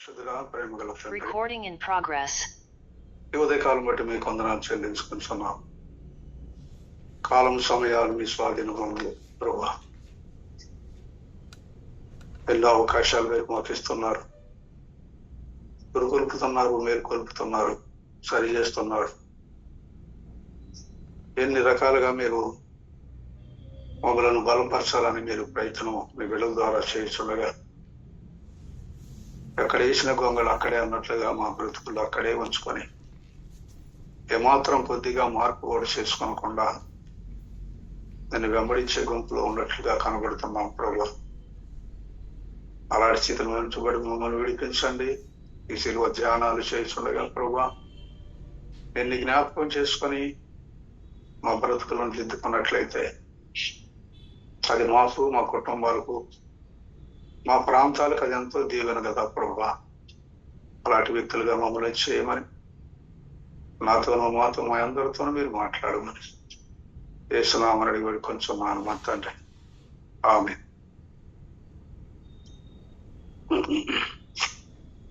శుద్ధుగా ప్రేమ గల తండ్రి, Recording in progress. ఈ ఉదయకాలం బట్టి మీకు వందనాలు చెల్లించుకుంటున్నాం. కాలం సమయాలు మీ స్వాధీనంలో ఉంది ప్రభువా. ఎన్నో అవకాశాలు మీరు మాకు ఇస్తున్నారు, గురుకొల్పుతున్నారు, మీరు కొల్పుతున్నారు, సరి చేస్తున్నారు. ఎన్ని రకాలుగా మీరు మమ్మలను బలపరచాలని మీరు ప్రయత్నం మీ బిడ్డల ద్వారా చేస్తుండగా, ఎక్కడ వేసిన గొంగలు అక్కడే అన్నట్లుగా మా బ్రతుకులు అక్కడే ఉంచుకొని ఏమాత్రం కొద్దిగా మార్పు కూడా చేసుకోనకుండా దాన్ని వెంబడించే గుంపులో ఉన్నట్లుగా కనబడుతున్నాం ప్రభు. అలాంటి స్థితిని ఉంచబడి మమ్మల్ని విడిపించండి. ఈ శిలువ ధ్యానాలు చేస్తుండగా ప్రభు ఎన్ని జ్ఞాపకం చేసుకొని మా బ్రతుకులను దిద్దుకున్నట్లయితే అది మాకు, మా కుటుంబాలకు, మా ప్రాంతాలకు అది ఎంతో దీవెన కదా ప్రభా. అలాంటి వ్యక్తులుగా మమ్మల్ని చేయమని, నాతోనూ మాతో మా అందరితోనూ మీరు మాట్లాడమని యేసునామమున అడిగి కొంచెం మానమంతండి. ఆమేన్.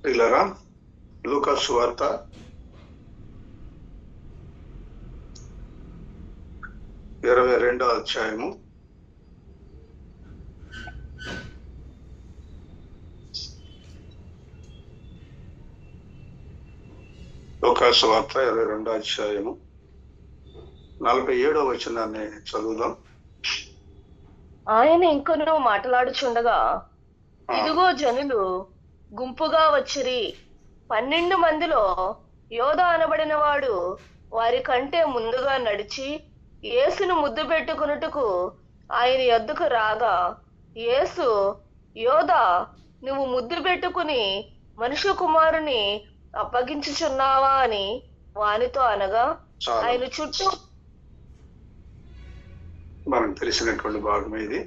పిల్లరా, లూకా సువార్త 22వ అధ్యాయము లూకా సువార్త 22వ అధ్యాయము 47వ వచనాన్ని చదువుదాం. ఆయన ఇంకొను మాట్లాడుచుండగా, ఇదిగో జనులు గుంపుగా వచ్చిరి. 12 మందిలో యోధ అనబడిన వాడు వారి కంటే ముందుగా నడిచి యేసును ముద్దు పెట్టుకున్నట్టుకు ఆయన యొద్దకు రాగా, యేసు, యోధ, నువ్వు ముద్దు పెట్టుకుని మనుష్య కుమారుని అప్పగించుచున్నావా అని వానితో అనగా, ఆయన చుట్టూ మనకు తెలిసినటువంటి భాగం ఇది.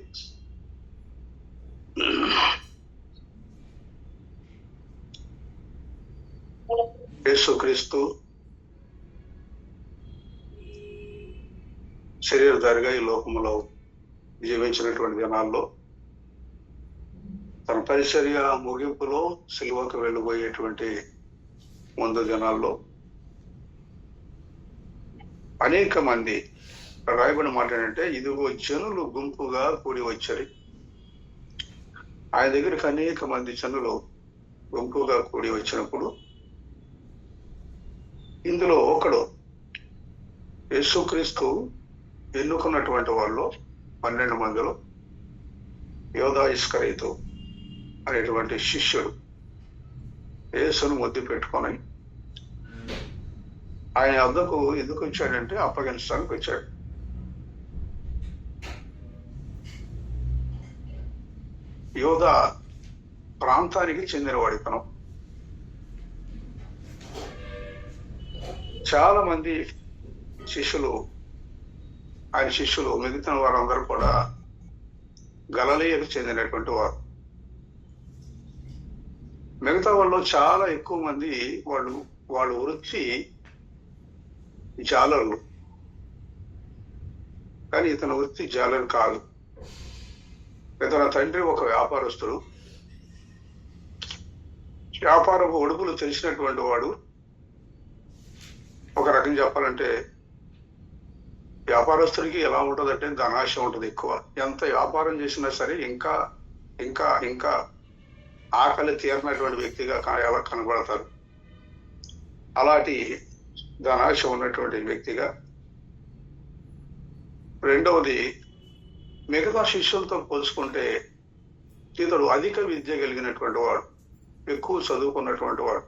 యేసుక్రీస్తు శరీరధారిగా ఈ లోకంలో జీవించినటువంటి దినాల్లో, తన పరిచర్య ముగింపులో సిలువకు వెళ్ళిపోయేటువంటి ముందు దినాల్లో అనేక మంది, రాయబడిన మాట ఏంటంటే, ఇదిగో జనులు గుంపుగా కూడి వచ్చారు. ఆయన దగ్గరికి అనేక మంది జనులు గుంపుగా కూడి వచ్చినప్పుడు ఇందులో ఒకడు యేసుక్రీస్తు ఎన్నుకున్నటువంటి వాళ్ళు 12 మందిలో యోధా ఇస్కరియోతు అనేటువంటి శిష్యుడు యేసును ముద్దు పెట్టుకొని ఆయన వద్దకు ఎందుకు వచ్చాడంటే అప్పగించడానికి వచ్చాడు. యోధా ప్రాంతానికి చెందినవాడి తను. చాలా మంది శిష్యులు, ఆయన శిష్యులు, మిగతా వారందరూ కూడా గలిలయకు చెందినటువంటి వారు. మిగతా వాళ్ళు చాలా ఎక్కువ మంది వాళ్ళు వృత్తి జాలర్లు, కానీ ఇతని వృత్తి జాలరు కాదు. ఇతని తండ్రి ఒక వ్యాపారస్తుడు, వ్యాపారపు ఒడుపులు తెలిసినటువంటి వాడు. ఒక రకం చెప్పాలంటే వ్యాపారస్తుడికి ఎలా ఉంటుందంటే ధనాశ ఉంటుంది ఎక్కువ. ఎంత వ్యాపారం చేసినా సరే ఇంకా ఇంకా ఇంకా ఆకలి తీరినటువంటి వ్యక్తిగా ఎలా కనబడతారు. అలాంటి ధనాశ ఉన్నటువంటి వ్యక్తిగా. రెండవది, మిగతా శిష్యులతో పోల్చుకుంటే ఇతడు అధిక విద్య కలిగినటువంటి వాడు, ఎక్కువ చదువుకున్నటువంటి వాడు.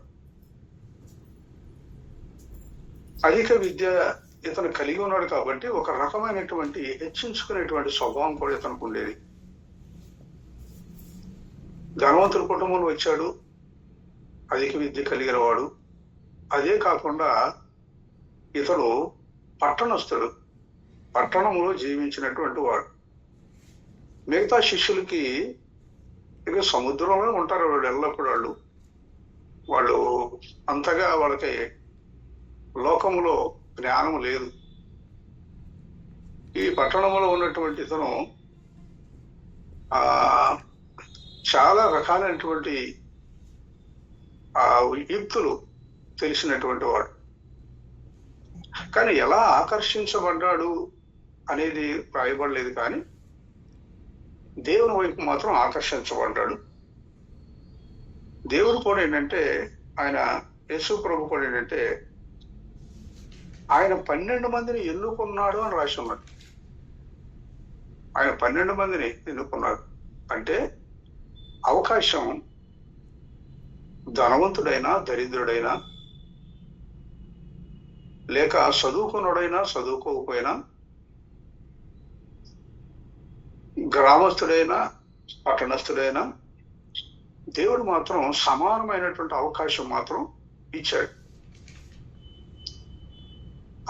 అధిక విద్య ఇతను కలిగి ఉన్నాడు కాబట్టి ఒక రకమైనటువంటి హెచ్చించుకునేటువంటి స్వభావం కూడా ఇతనికి ఉండేది. ధనవంతుల కుటుంబంలో వచ్చాడు, అధిక విద్య కలిగిన వాడు. అదే కాకుండా ఇతడు పట్టణస్థుడు, పట్టణంలో జీవించినటువంటి వాడు. మిగతా శిష్యులకి ఇక సముద్రంలో ఉంటారు వాళ్ళు ఎల్లప్పుడు. వాళ్ళు అంతగా వాళ్ళకి లోకంలో జ్ఞానం లేదు. ఈ పట్టణంలో ఉన్నటువంటి ఇతను చాలా రకాలైనటువంటి యుక్తులు తెలిసినటువంటి వాడు. కానీ ఎలా ఆకర్షించబడ్డాడు అనేది రాయబడలేదు, కానీ దేవుని వైపు మాత్రం ఆకర్షించబడ్డాడు. దేవుడు కూడా ఏంటంటే, ఆయన యేసు ప్రభు కూడా ఏంటంటే, ఆయన 12 మందిని ఎన్నుకున్నాడు అని రాసి ఉన్నాడు. ఆయన 12 మందిని ఎన్నుకున్నాడు అంటే అవకాశం ధనవంతుడైనా దరిద్రుడైనా, లేక చదువుకున్నాడైనా చదువుకోకపోయినా, గ్రామస్తుడైనా పట్టణస్థుడైనా, దేవుడు మాత్రం సమానమైనటువంటి అవకాశం మాత్రం ఇచ్చాడు.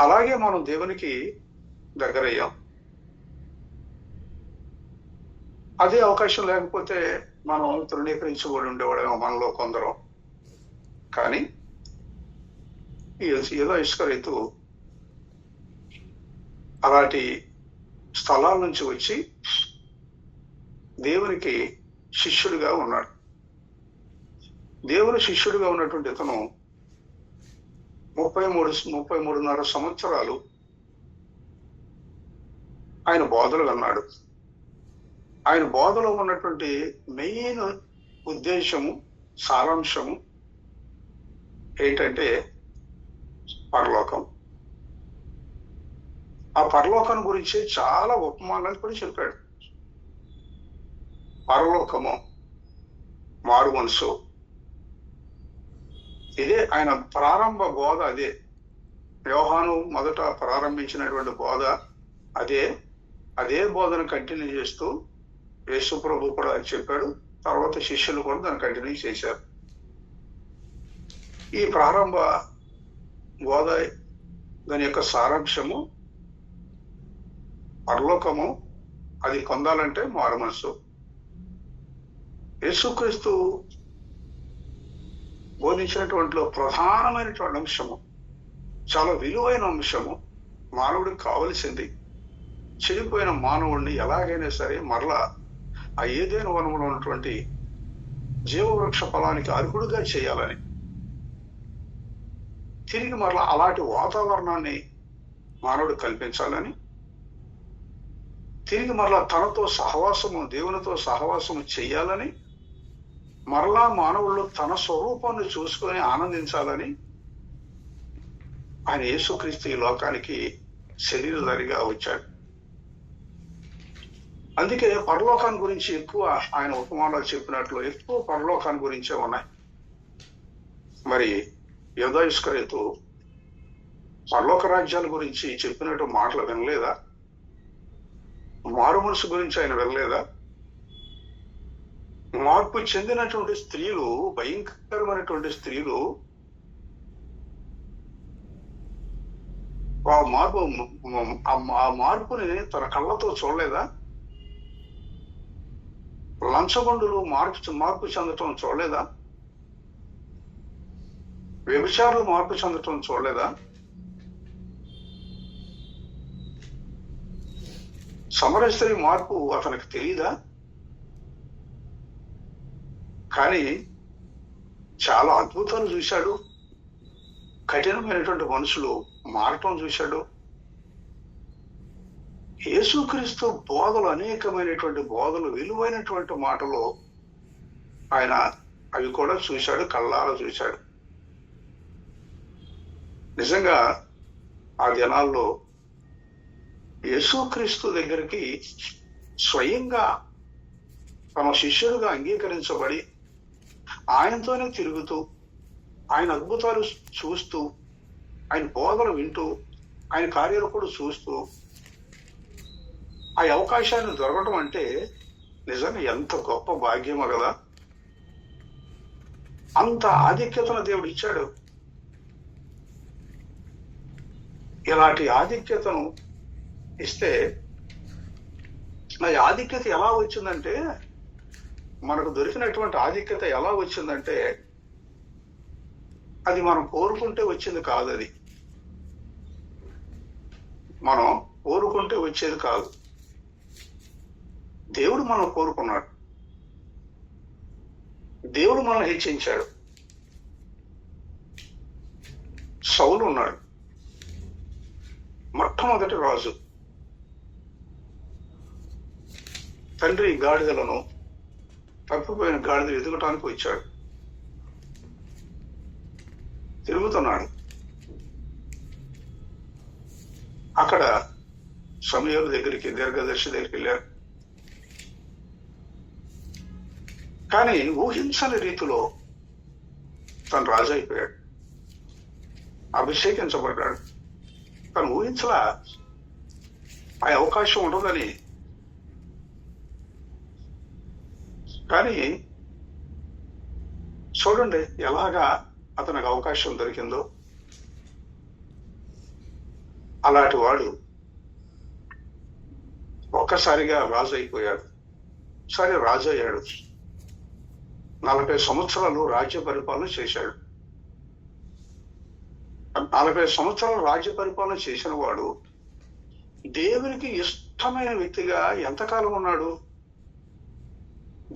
అలాగే మనం దేవునికి దగ్గరయ్యాం. అదే అవకాశం లేకపోతే మనం తృణీకరించబడి ఉండేవాడేమో మనలో కొందరం. కానీ ఏదో ఇస్కరీతు అలాంటి స్థలాల నుంచి వచ్చి దేవునికి శిష్యుడిగా ఉన్నాడు. దేవుని శిష్యుడిగా ఉన్నటువంటి ఇతను 33.5 సంవత్సరాలు ఆయన బోధలు అన్నాడు. ఆయన బోధలో ఉన్నటువంటి మెయిన్ ఉద్దేశము, సారాంశము ఏంటంటే పరలోకం. ఆ పరలోకం గురించి చాలా ఉపమానాలు కూడా చెప్పాడు. పరలోకము, మారు మనసు, ఇదే ఆయన ప్రారంభ బోధ. యోహాను మొదట ప్రారంభించినటువంటి బోధ అదే బోధను కంటిన్యూ చేస్తూ యేసు ప్రభు కూడా చెప్పాడు. తర్వాత శిష్యులు కూడా దాన్ని కంటిన్యూ చేశారు. ఈ ప్రారంభ బోధ, దాని యొక్క సారాంశము పరలోకము, అది పొందాలంటే మారు మనసు. యేసుక్రీస్తు బోధించినటువంటి ప్రధానమైనటువంటి అంశము, చాలా విలువైన అంశము, మానవుడికి కావలసింది చెడిపోయిన మానవుడిని ఎలాగైనా సరే మరలా ఆ ఏదైనా వనంలో ఉన్నటువంటి జీవవృక్ష ఫలానికి అర్హుడుగా చేయాలని, తిరిగి మరలా అలాంటి వాతావరణాన్ని మానవుడు కల్పించాలని, తిరిగి మరలా తనతో సహవాసము, దేవునితో సహవాసము చెయ్యాలని, మరలా మానవుల్లో తన స్వరూపాన్ని చూసుకొని ఆనందించాలని ఆయన యేసుక్రీస్తు ఈ లోకానికి శరీరధారిగా వచ్చాడు. అందుకే పరలోకాన్ని గురించి ఎక్కువ ఆయన ఉపమానాలు చెప్పినట్లు ఎక్కువ పరలోకాన్ని గురించే ఉన్నాయి. మరి యూదా ఇస్కరీతు పరలోక రాజ్యాల గురించి చెప్పినట్టు మాటలు వినలేదా? మారు మనసు గురించి ఆయన వినలేదా? మార్పు చెందినటువంటి స్త్రీలు, భయంకరమైనటువంటి స్త్రీలు, ఆ మార్పుని తన కళ్ళతో చూడలేదా? లంచగొండులు మార్పు చెందటం చూడలేదా? వ్యభిచారులు మార్పు చెందటం చూడలేదా? సమరయ స్త్రీ మార్పు అతనికి తెలియదా? కానీ చాలా అద్భుతాలు చూశాడు. కఠినమైనటువంటి మనుషులు మారటం చూశాడు. యేసుక్రీస్తు బోధలు, అనేకమైనటువంటి బోధలు, విలువైనటువంటి మాటలు ఆయన అవి కూడా చూశాడు, కళ్ళారా చూశాడు. నిజంగా ఆ దినాల్లో యేసుక్రీస్తు దగ్గరికి స్వయంగా తమ శిష్యుడుగా అంగీకరించబడి ఆయనతోనే తిరుగుతూ, ఆయన అద్భుతాలు చూస్తూ, ఆయన బోధలు వింటూ, ఆయన కార్యాలు కూడా చూస్తూ ఆ అవకాశాన్ని దొరకడం అంటే నిజంగా ఎంత గొప్ప భాగ్యమో కదా. అంత ఆధిక్యతను దేవుడు ఇచ్చాడు. ఇలాంటి ఆధిక్యతను ఇస్తే, ఆ ఆధిక్యత ఎలా వచ్చిందంటే, మనకు దొరికినటువంటి ఆధిక్యత ఎలా వచ్చిందంటే, అది మనం కోరుకుంటే వచ్చింది కాదు. అది మనం కోరుకుంటే వచ్చేది కాదు. దేవుడు మనం కోరుకున్నాడు. దేవుడు మనల్ని హెచ్చించాడు. సౌలు ఉన్నాడు, మొట్టమొదటి రాజు. తండ్రి గాడిదలను, తప్పిపోయిన గాడిద వెతుకటానికి వచ్చాడు, తిరుగుతున్నాడు. అక్కడ సమూయేలు దగ్గరికి, దీర్ఘదర్శి దగ్గరికి వెళ్ళారు. కానీ ఊహించని రీతిలో తను రాజు అయిపోయాడు, అభిషేకించబడ్డాడు. తను ఊహించలా ఆ అవకాశం ఉండదని. కానీ చూడండి ఎలాగా అతనికి అవకాశం దొరికిందో. అలాంటి వాడు ఒక్కసారిగా రాజు అయిపోయాడు. సరే, రాజు అయ్యాడు. 40 సంవత్సరాలు రాజ్య పరిపాలన చేశాడు. 40 సంవత్సరాలు రాజ్య పరిపాలన చేసిన వాడు దేవునికి ఇష్టమైన వ్యక్తిగా ఎంతకాలం ఉన్నాడు?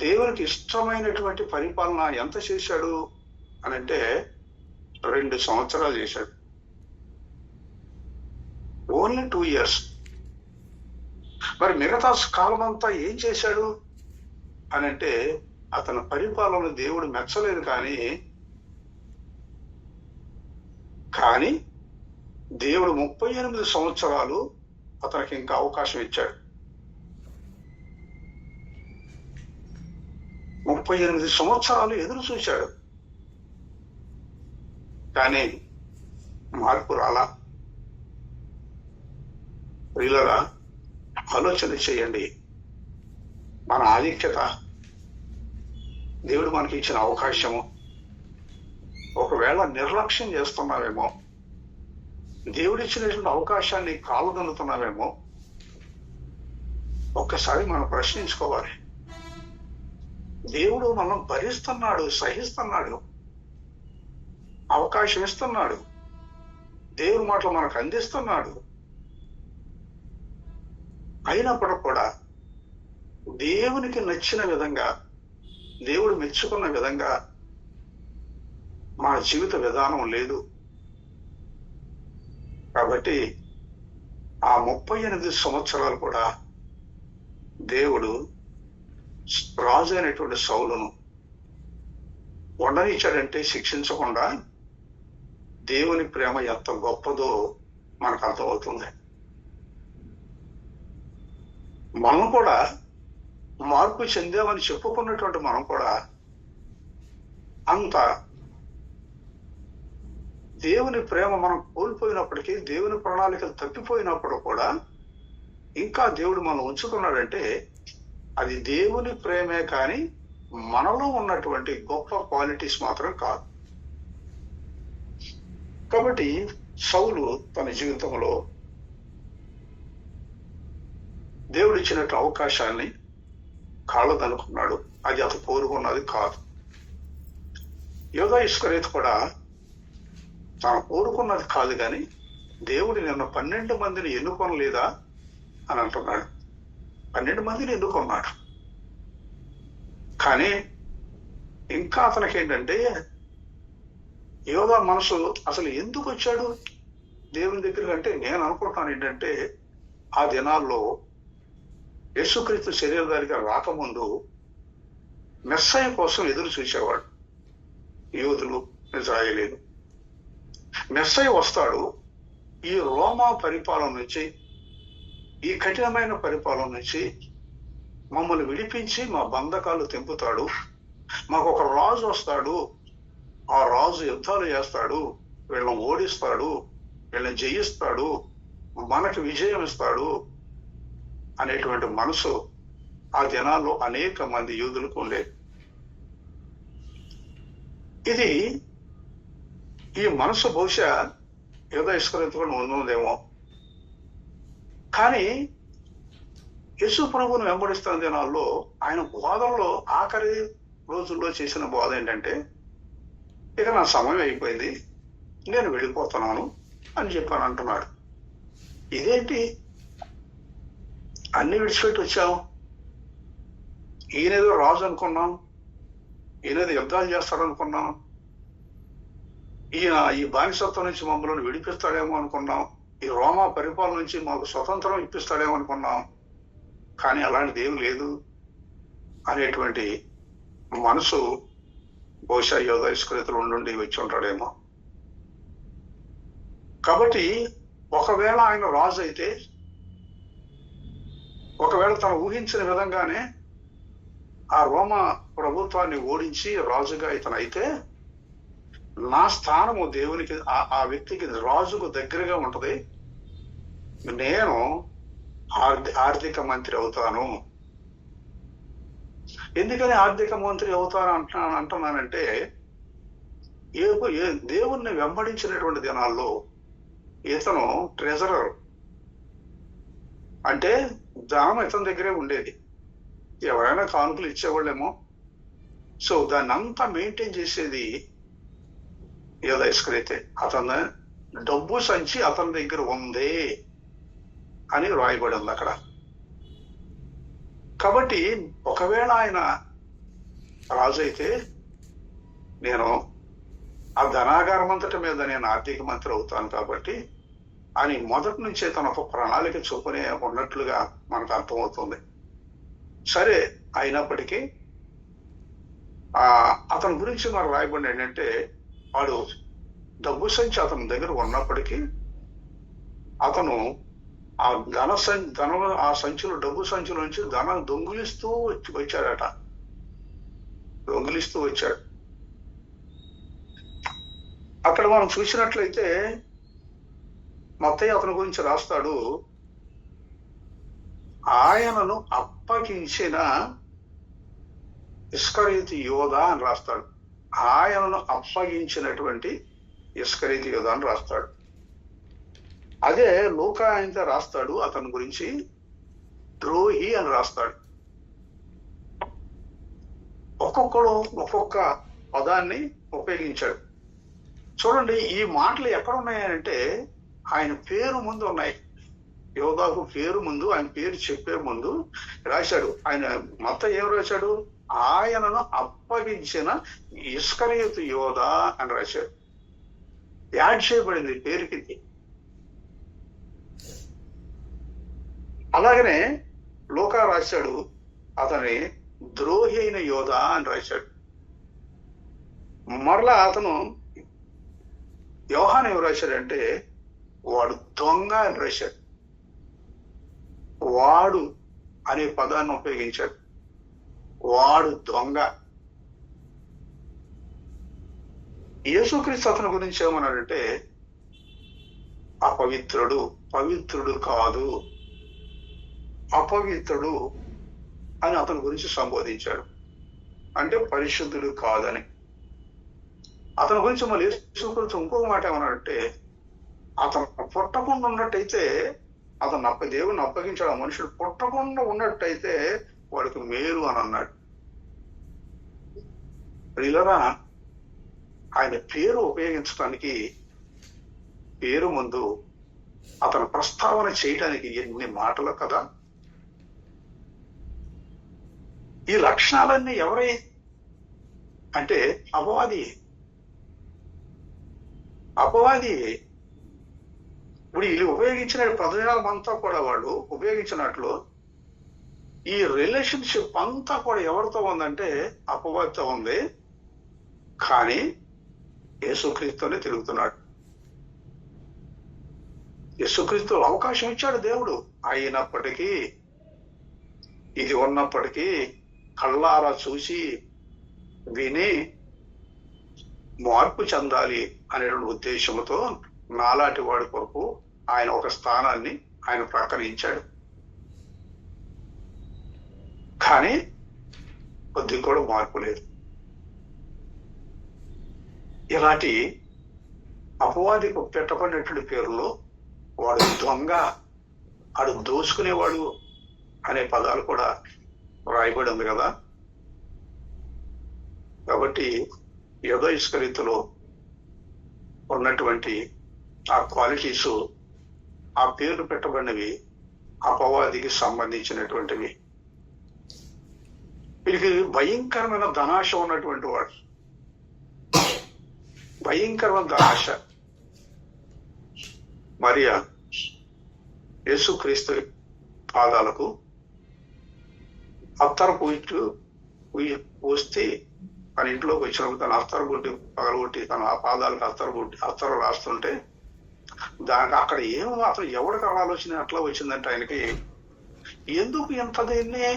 దేవునికి ఇష్టమైనటువంటి పరిపాలన ఎంత చేశాడు అని అంటే 2 సంవత్సరాలు చేశాడు. Only 2 years. మరి మిగతా కాలం అంతా ఏం చేశాడు అని అంటే అతని పరిపాలన దేవుడు మెచ్చలేదు. కానీ దేవుడు 38 సంవత్సరాలు అతనికి ఇంకా అవకాశం ఇచ్చాడు. 38 సంవత్సరాలు ఎదురు చూశాడు, కానీ మార్పు రాలా. ప్రియులారా, ఆలోచన చేయండి. మన ఆధిక్యత, దేవుడు మనకి ఇచ్చిన అవకాశము ఒకవేళ నిర్లక్ష్యం చేస్తున్నావేమో, దేవుడు ఇచ్చినటువంటి అవకాశాన్ని కాలుదన్నుతున్నావేమో, ఒక్కసారి మనం ప్రశ్నించుకోవాలి. దేవుడు మనం భరిస్తున్నాడు, సహిస్తున్నాడు, అవకాశం ఇస్తున్నాడు, దేవుడి మాటలు మనకు అందిస్తున్నాడు. అయినప్పుడు కూడా దేవునికి నచ్చిన విధంగా, దేవుడు మెచ్చుకున్న విధంగా మన జీవిత విధానం లేదు. కాబట్టి ఆ 38 సంవత్సరాలు కూడా దేవుడు రాజు అయినటువంటి సౌలును ఉండనిచ్చాడంటే శిక్షించకుండా దేవుని ప్రేమ ఎంత గొప్పదో మనకు అర్థమవుతుంది. మనం కూడా మార్పు చెందామని చెప్పుకున్నటువంటి మనం కూడా అంత దేవుని ప్రేమ మనం కోల్పోయినప్పటికీ, దేవుని ప్రణాళికలు తప్పిపోయినప్పుడు కూడా ఇంకా దేవుడు మనం ఉంచుకున్నాడంటే అది దేవుని ప్రేమే కానీ మనలో ఉన్నటువంటి గొప్ప క్వాలిటీస్ మాత్రం కాదు. కాబట్టి సౌలు తన జీవితంలో దేవుడు ఇచ్చినట్టు అవకాశాన్ని కాళ్ళదనుకున్నాడు. అది అతను కోరుకున్నది కాదు. యోధా ఇస్కరియోతు కూడా తాను కోరుకున్నది కాదు, కానీ దేవుడు నిన్న 12 మందిని ఎన్నుకొనలేదా అని అంటున్నాడు. 12 మందిని ఎన్నుకున్నాడు. కానీ ఇంకా అతనికి ఏంటంటే యోధా మనసు అసలు ఎందుకు వచ్చాడు దేవుని దగ్గరికి అంటే, నేను అనుకుంటాను ఏంటంటే ఆ దినాల్లో యేసుక్రీస్తు శరీరధారిగా రాకముందు మెస్సయ కోసం ఎదురు చూసేవాడు యూదులు, ఇశ్రాయేలీలు. మెస్సయ వస్తాడు, ఈ రోమా పరిపాలన నుంచి, ఈ కఠినమైన పరిపాలన నుంచి మమ్మల్ని విడిపించి మా బంధకాలు తెంపుతాడు. మాకు ఒక రాజు వస్తాడు, ఆ రాజు యుద్ధాలు చేస్తాడు, వీళ్ళని ఓడిస్తాడు, వీళ్ళని జయిస్తాడు, మనకి విజయం ఇస్తాడు అనేటువంటి మనసు ఆ దినాల్లో అనేక మంది యూదులకు ఉండేది. ఇది ఈ మనసు బహుశా యోధా ఇస్కరియోతు కూడా ఉందేమో. కానీ యేసు ప్రభువును వెంబడిస్తున్న దినాల్లో ఆయన బోధనలో ఆఖరి రోజుల్లో చేసిన బోధ ఏంటంటే, ఇక నా సమయం అయిపోయింది, నేను వెళ్ళిపోతున్నాను అని చెప్పాను అంటున్నాడు. ఇదేంటి, అన్ని విడిచిపెట్టి వచ్చాం, ఈయనేదో రాజు అనుకున్నాం, ఈయనేదో యుద్ధాలు చేస్తాడనుకున్నాం, ఈయన ఈ బానిసత్వం నుంచి మమ్మల్ని విడిపిస్తాడేమో అనుకున్నాం, ఈ రోమా పరిపాలన నుంచి మాకు స్వతంత్రం ఇప్పిస్తాడేమో అనుకున్నాం, కానీ అలాంటిది ఏం లేదు అనేటువంటి మనసు బహుశా యోధ ఇస్కరియోతు ఉండి వచ్చి ఉంటాడేమో. కాబట్టి ఒకవేళ ఆయన రాజు అయితే, ఒకవేళ తను ఊహించిన విధంగానే ఆ రోమా ప్రభుత్వాన్ని ఓడించి రాజుగా ఇతను అయితే, నా స్థానము దేవునికి ఆ వ్యక్తికి రాజుకు దగ్గరగా ఉంటది, నేను ఆర్థిక మంత్రి అవుతాను. ఎందుకని ఆర్థిక మంత్రి అవుతాను అంటున్నానంటే, దేవుణ్ణి వెంబడించినటువంటి దినాల్లో ఇతను ట్రెజరర్, అంటే ధనం ఇతని దగ్గరే ఉండేది, ఎవరైనా కానుకలు ఇచ్చేవాళ్ళేమో. సో దాన్ని అంతా మెయింటైన్ చేసేది యోధ ఇస్కరియోతు. అతను డబ్బు సంచి అతని దగ్గర ఉంది అని రాయబడి ఉంది అక్కడ. కాబట్టి ఒకవేళ ఆయన రాజు అయితే, నేను ఆ ధనాగారం అంతటి మీద నేను ఆర్థిక మంత్రి అవుతాను కాబట్టి అని మొదటి నుంచే తన ఒక ప్రణాళిక చూపునే ఉన్నట్లుగా మనకు అర్థమవుతుంది. సరే, అయినప్పటికీ అతని గురించి మరి రాయబడి ఏంటంటే, వాడు డబ్బు సంచి అతని దగ్గర ఉన్నప్పటికీ అతను ఆ ఆ సంచులు డబ్బు సంచుల నుంచి ధనం దొంగిలిస్తూ వచ్చాడట. దొంగిలిస్తూ వచ్చాడు. అక్కడ మనం చూసినట్లయితే మత్తయి అతని గురించి రాస్తాడు, ఆయనను అప్పగించిన ఇస్కరియోతు యోధ అని రాస్తాడు. ఆయనను అప్పగించినటువంటి ఇస్కరియోతు యోధ అని రాస్తాడు. అదే లూకా అయితే రాస్తాడు, అతని గురించి ద్రోహి అని రాస్తాడు. ఒక్కొక్కడు ఒక్కొక్క పదాన్ని ఉపయోగించాడు. చూడండి, ఈ మాటలు ఎక్కడ ఉన్నాయంటే ఆయన పేరు ముందు ఉన్నాయి. యోధాకు పేరు ముందు, ఆయన పేరు చెప్పే ముందు రాశాడు. ఆయన మత్తయి ఏం రాశాడు? ఆయనను అప్పగించిన ఇస్కరియోతు యోధ అని రాశాడు. యాడ్ చేయబడింది పేరుకి. అలాగనే లూకా రాశాడు, అతని ద్రోహి అయిన యోధ అని రాశాడు. మరలా అతను యోహాను ఏం రాశాడంటే, వాడు దొంగ అని రాశాడు. వాడు అనే పదాన్ని ఉపయోగించాడు. వాడు దొంగ. యేసుక్రీస్తు అతని గురించి ఏమన్నాడంటే, అపవిత్రుడు, పవిత్రుడు కాదు, అపవిత్రుడు అని అతని గురించి సంబోధించాడు. అంటే పరిశుద్ధుడు కాదని. అతని గురించి మళ్ళీ యేసుక్రీస్తు ఇంకొక మాట ఏమన్నాడంటే, అతను పుట్టకుండా ఉన్నట్టయితే అతను దేవుణ్ణి అప్పగించాడు. ఆ మనుషుడు పుట్టకుండా ఉన్నట్టయితే వాడికి మేలు అని అన్నాడు. ప్రియులరా, ఆయన పేరు ఉపయోగించడానికి, పేరు ముందు అతను ప్రస్తావన చేయడానికి ఎన్ని మాటలు కదా. ఈ లక్షణాలన్నీ ఎవరై అంటే అపవాది. ఇప్పుడు వీళ్ళు ఉపయోగించిన పదజాలం అంతా కూడా వాళ్ళు ఉపయోగించినట్లు ఈ రిలేషన్షిప్ అంతా కూడా ఎవరితో ఉందంటే అపవాదితో ఉంది. కానీ యేసుక్రీస్తునే తిరుగుతున్నాడు. యేసుక్రీస్తు అవకాశం ఇచ్చాడు దేవుడు. అయినప్పటికీ, ఇది ఉన్నప్పటికీ కళ్ళారా చూసి విని మార్పు చెందాలి అనేటువంటి ఉద్దేశంతో నాలాంటి వాడి కొరకు ఆయన ఒక స్థానాన్ని ఆయన ప్రకటించాడు. కానీ కొద్ది కూడా మార్పు లేదు. ఇలాంటి అపవాదికి పెట్టబడినటువంటి పేరులో వాడు దొంగ, వాడు దోచుకునేవాడు అనే పదాలు కూడా రాయబడి ఉంది కదా. కాబట్టి యోధ ఇస్కరియోతులో ఉన్నటువంటి ఆ క్వాలిటీస్, ఆ పేర్లు పెట్టబడినవి అపవాదికి సంబంధించినటువంటివి. వీరికి భయంకరమైన ధనాశ ఉన్నటువంటి వాడు, భయంకరమైన ఆశ. మరియా యేసుక్రీస్తు పాదాలకు అత్తరు పోస్తే తన ఇంట్లోకి వచ్చినప్పుడు తన అత్తరు కొట్టి పగలగొట్టి తన ఆ పాదాలకు అత్తరు రాస్తుంటే దానికి అక్కడ ఏమో అతను ఎవరికి ఆలోచన అట్లా వచ్చిందంటే ఆయనకి, ఎందుకు ఇంత దీన్ని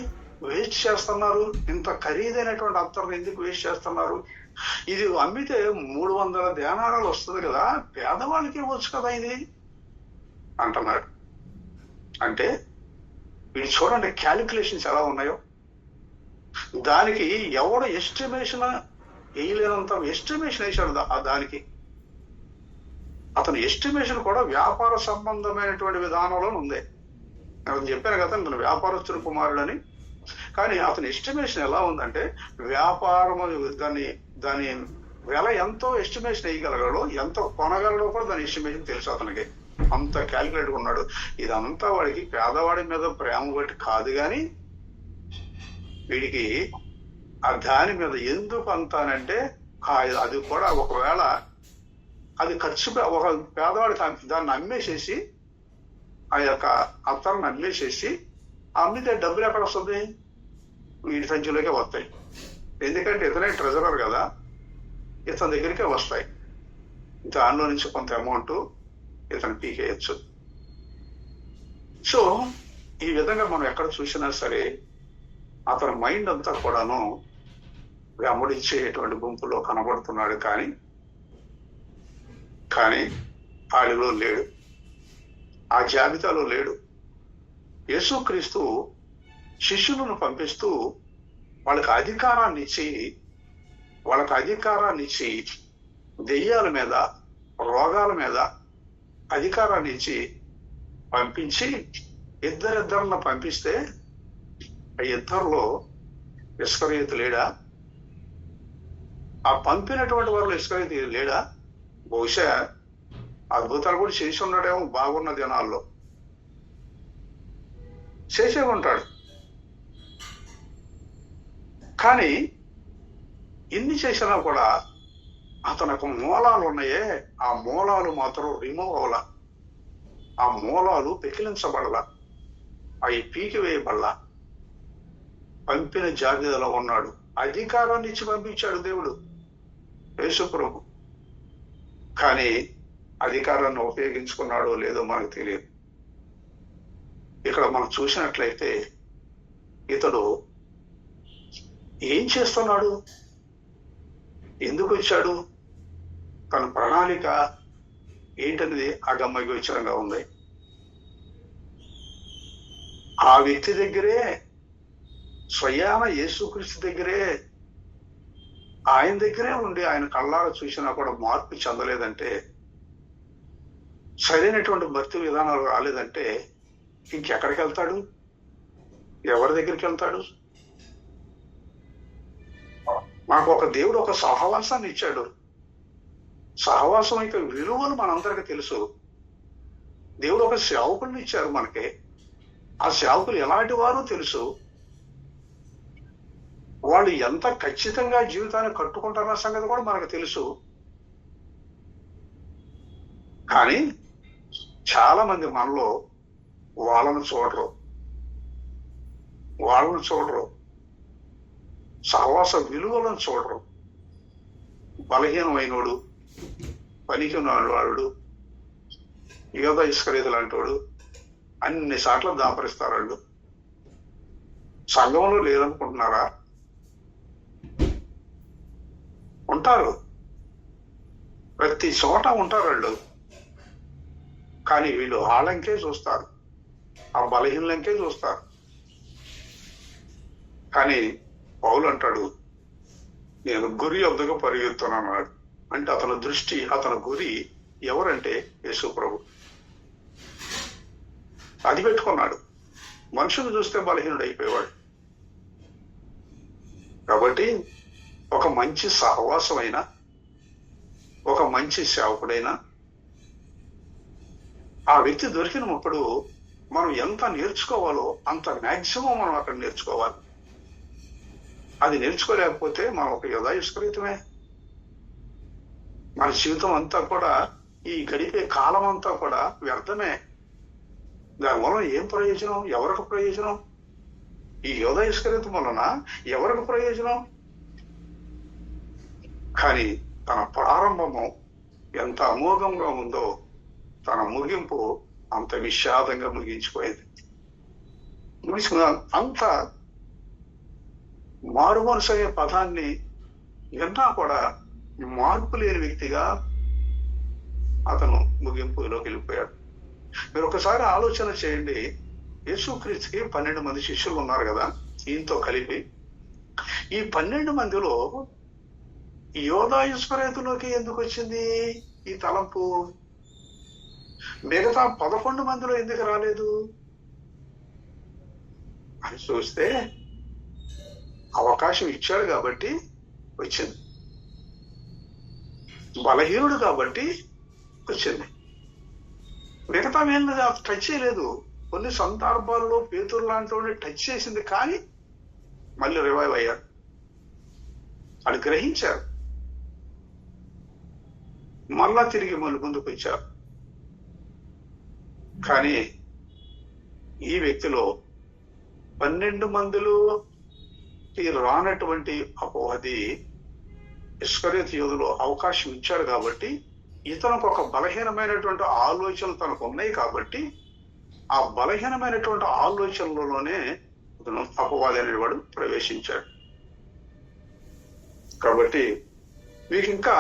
వేస్ట్ చేస్తున్నారు, ఇంత ఖరీదైనటువంటి అత్తరుని ఎందుకు వేస్ట్ చేస్తున్నారు, ఇది అమ్మితే 300 దేనారాలు వస్తుంది కదా, పేదవాళ్ళకి ఇవ్వచ్చు కదా ఇది అంటున్నాడు. అంటే వీడు చూడండి క్యాలిక్యులేషన్స్ ఎలా ఉన్నాయో. దానికి ఎవడు ఎస్టిమేషన్ వేయలేనంత ఎస్టిమేషన్ వేశాడు దానికి. అతని ఎస్టిమేషన్ కూడా వ్యాపార సంబంధమైనటువంటి విధానంలో ఉంది. నేను చెప్పాను కదా తను వ్యాపారస్తుడు కుమారుడని. కానీ అతని ఎస్టిమేషన్ ఎలా ఉందంటే, వ్యాపారం దాని వెల ఎంతో ఎస్టిమేషన్ వేయగలగడో, ఎంత కొనగలడో కూడా దాని ఎస్టిమేషన్ తెలుసు అతనికి. అంత క్యాలిక్యులేట్ ఉన్నాడు. ఇదంతా వాడికి పేదవాడి మీద ప్రేమ బట్టి కాదు, కానీ వీడికి ఆ దాని మీద ఎందుకు అంతానంటే, అది కూడా ఒకవేళ అది ఖర్చు ఒక పేదవాడికి దాన్ని అమ్మేసేసి, ఆ యొక్క అత్తరుని అమ్మేసేసి, అమ్మితే డబ్బులు ఎక్కడ వస్తుంది, వీడి సంచులోకే వస్తాయి. ఎందుకంటే ఇతనే ట్రెజరర్ కదా, ఇతని దగ్గరికే వస్తాయి. దానిలో నుంచి కొంత అమౌంట్ ఇతను పీకేయచ్చు. సో ఈ విధంగా మనం ఎక్కడ చూసినా సరే అతని మైండ్ అంతా కూడాను వెంబడించేటువంటి గుంపులో కనబడుతున్నాడు, కానీ ఆడిలో లేడు, ఆ జాబితాలో లేడు. యేసుక్రీస్తు శిష్యులను పంపిస్తూ వాళ్ళకి అధికారాన్ని ఇచ్చి దెయ్యాల మీద, రోగాల మీద అధికారాన్ని ఇచ్చి పంపించి ఇద్దరిద్దరిని పంపిస్తే ఆ ఇద్దరిలో ఇస్కరియోతు లేడా? ఆ పంపినటువంటి వాళ్ళు ఇస్కరియోతు లేడా? బహుశా అద్భుతాలు కూడా చేసి ఉన్నాడేమో బాగున్న దినాల్లో, చేసే ఉంటాడు. కానీ ఇన్ని చేసినా కూడా అతనికి మూలాలు ఉన్నాయే, ఆ మూలాలు మాత్రం రిమూవ్ అవ్వాల, ఆ మూలాలు పెకిలించబడాల, అవి పీకివేయబడాల. పంపిన జాబితాలో ఉన్నాడు. అధికారాన్ని ఇచ్చి పంపించాడు దేవుడు యేసుప్రభు. కానీ అధికారాన్ని ఉపయోగించుకున్నాడో లేదో మనకు తెలియదు. ఇక్కడ మనం చూసినట్లయితే ఇతడు ఏం చేస్తున్నాడు, ఎందుకు వచ్చాడు, తన ప్రణాళిక ఏంటనేది అగమ్యగోచరంగా ఉంది. ఆ వ్యక్తి దగ్గరే, స్వయాన యేసుక్రీస్తు దగ్గరే, ఆయన దగ్గరే ఉండి ఆయన కళ్ళారా చూసినా కూడా మార్పు చెందలేదంటే, సరైనటువంటి భక్తి విధానాలు రాలేదంటే ఇంకెక్కడికి వెళ్తాడు, ఎవరి దగ్గరికి వెళ్తాడు? మాకు ఒక దేవుడు ఒక సహవాసాన్ని ఇచ్చాడు. సహవాసం యొక్క విలువలు మనందరికీ తెలుసు. దేవుడు ఒక సేవకుల్ని ఇచ్చారు మనకి. ఆ సేవకులు ఎలాంటి వారో తెలుసు. వాళ్ళు ఎంత ఖచ్చితంగా జీవితాన్ని కట్టుకుంటారన్న సంగతి కూడా మనకు తెలుసు. కానీ చాలా మంది మనలో వాళ్ళను చూడరు, సహవాస విలువలను చూడరు. బలహీనమైనోడు, పనికి వాడు, యోధ ఇస్కరియోతు లాంటోడు అన్ని సార్లు దాపరిస్తారు. వాళ్ళు సంఘంలో లేదనుకుంటున్నారా? ఉంటారు, ప్రతి చోట ఉంటారు వాళ్ళు. కానీ వీళ్ళు ఆళంకే చూస్తారు, ఆ బలహీనంకే చూస్తారు. కానీ పౌలు అంటాడు, నేను గురి వద్దకు పరిగెత్తున్నాడు. అంటే అతని దృష్టి, అతని గురి ఎవరంటే యేసు ప్రభు. అది పెట్టుకున్నాడు. మనుషులు చూస్తే బలహీనుడు అయిపోయేవాడు. కాబట్టి ఒక మంచి సహవాసమైనా, ఒక మంచి సేవకుడైనా ఆ వ్యక్తి దొరికినప్పుడు మనం ఎంత నేర్చుకోవాలో అంత మ్యాక్సిమం మనం అక్కడ నేర్చుకోవాలి. అది నేర్చుకోలేకపోతే మనం ఒక యోధ ఇస్కరియోతుమే. మన జీవితం అంతా కూడా, ఈ గడిపే కాలం అంతా కూడా వ్యర్థమే. దానివల్ల ఏం ప్రయోజనం? ఎవరికి ప్రయోజనం? ఈ యోధ ఇస్కరియోతు వలన ఎవరికి ప్రయోజనం? కానీ తన ప్రారంభము ఎంత అమోఘంగా ఉందో తన ముగింపు అంత విషాదంగా ముగించిపోయింది. అంత మారు మనసు అనే పదాన్ని విన్నా కూడా మార్పు లేని వ్యక్తిగా అతను ముగింపులోకి వెళ్ళిపోయాడు. మీరు ఒకసారి ఆలోచన చేయండి. యేసుక్రీస్తుకి 12 మంది శిష్యులు ఉన్నారు కదా, ఈయనతో కలిపి. ఈ 12 మందిలో యోధా ఇస్కరియోతులోకి ఎందుకు వచ్చింది ఈ తలంపు? మిగతా 11 మందిలో ఎందుకు రాలేదు అని చూస్తే, అవకాశం ఇచ్చాడు కాబట్టి వచ్చింది, బలహీనుడు కాబట్టి వచ్చింది. మిగతా మీద టచ్ చేయలేదు. కొన్ని సందర్భాల్లో పేతురు లాంటి టచ్ చేసింది, కానీ మళ్ళీ రివైవ్ అయ్యాడు. అది గ్రహించారు, మళ్ళా తిరిగి మళ్ళీ ముందుకు వచ్చారు. కానీ ఈ వ్యక్తిలో 12 మందిలోకి రానటువంటి అపవాది ఇస్కరియోతు యోధులో అవకాశం ఇచ్చాడు కాబట్టి, ఇతనికి ఒక బలహీనమైనటువంటి ఆలోచనలు తనకు ఉన్నాయి కాబట్టి, ఆ బలహీనమైనటువంటి ఆలోచనలలోనే అపవాది అనేవాడు ప్రవేశించాడు. కాబట్టి మీకు ఇంకా